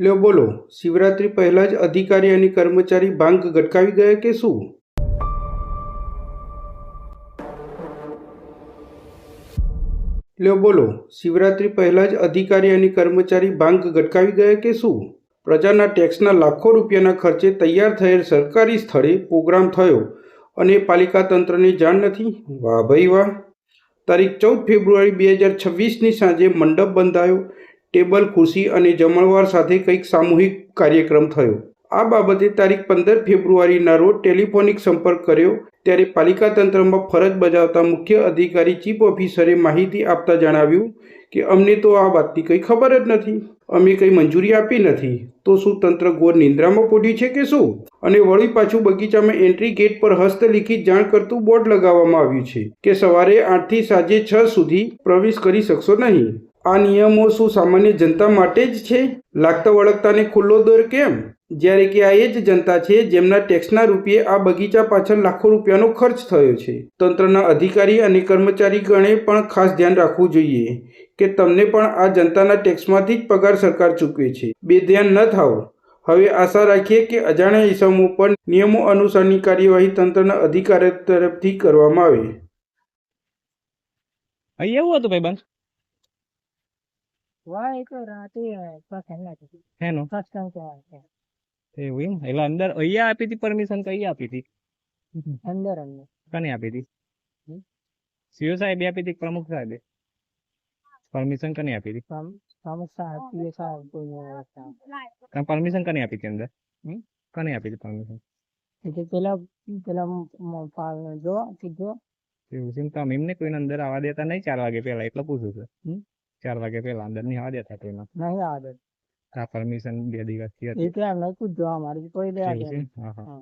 લ્યો બોલો, શિવરાત્રી પહેલા જ અધિકારી અને કર્મચારી ભાંગ ગટકાવી ગયા કે શું? લ્યો બોલો, શિવરાત્રી પહેલા જ અધિકારી અને કર્મચારી ભાંગ ગટકાવી ગયા કે શું? પ્રજાના ટેક્સના લાખો રૂપિયાના ખર્ચે તૈયાર થયેલ સરકારી સ્થળે પ્રોગ્રામ થયો અને પાલિકા તંત્રને જાણ નથી? વાહ ભાઈ વાહ! તારીખ 14 ફેબ્રુઆરી 2026ની સાંજે મંડપ બંધાયો, ટેબલ ખુરશી અને જમણવાર સાથે કંઈક સામૂહિક કાર્યક્રમ થયો. આ બાબતે તારીખ 15 ફેબ્રુઆરીના રોજ ટેલિફોનિક સંપર્ક કર્યો ત્યારે પાલિકા તંત્રમાં ફરજ બજાવતા મુખ્ય અધિકારી ચીફ ઓફિસરે માહિતી આપતા જણાવ્યું કે અમને તો આ વાતની કંઈ ખબર જ નથી, અમે કંઈ મંજૂરી આપી નથી. તો શું તંત્ર ઘોર નિંદ્રામાં પડ્યું છે કે શું? અને વળી પાછું બગીચામાં એન્ટ્રી ગેટ પર હસ્તલિખિત જાણ કરતું બોર્ડ લગાવવામાં આવ્યું છે કે સવારે 8 થી સાંજે 6 સુધી પ્રવેશ કરી શકશો નહીં. આ નિયમો શું સામાન્ય જનતા માટે જ છે? લાગતા વળગતાને ખુલ્લો દર કેમ? જ્યારે કે આ એ જ જનતા છે જેમના ટેક્સના રૂપિયે આ બગીચા પાછળ લાખો રૂપિયાનો ખર્ચ થયો છે. તંત્રના અધિકારી અને કર્મચારીગણે પણ ખાસ ધ્યાન રાખવું જોઈએ કે તમને પણ આ જનતાના ટેક્સમાંથી જ પગાર સરકાર ચૂકવે છે. બેધ્યાન ન થાઓ. હવે આશા રાખીએ કે અજાણ્યા ઇસમો પર નિયમો અનુસારની કાર્યવાહી તંત્રના અધિકારીઓ તરફથી કરવામાં આવે. અહીં એવું હતું ભાઈ બંધ વાહ એ તો રાતે હેનું સત્સંગ એવું એમ એટલે અંદર અહીંયા આપી હતી પરમિશન કઈ આપી હતી અંદર અંદર કને આપી હતી સીઓ સાહેબે આપી હતી કે પ્રમુખ સાહેબે પરમિશન કને આપી હતી પરમિશન કને આપી હતી અંદર કને આપી હતી પરમિશન પેલા પેલા જો કીધું એવું છે તો એમને કોઈને અંદર આવવા દેતા નહીં 4 વાગે પહેલા એટલે પૂછું છું 4 વાગે પહેલા અંદર નહીં આવવા દેતા કોઈને નહીં આદત આ પરમિશન 2 દિવસથી હતી એટલે એમ નતું જો અમારી કોઈ દે એવું છે? હા હા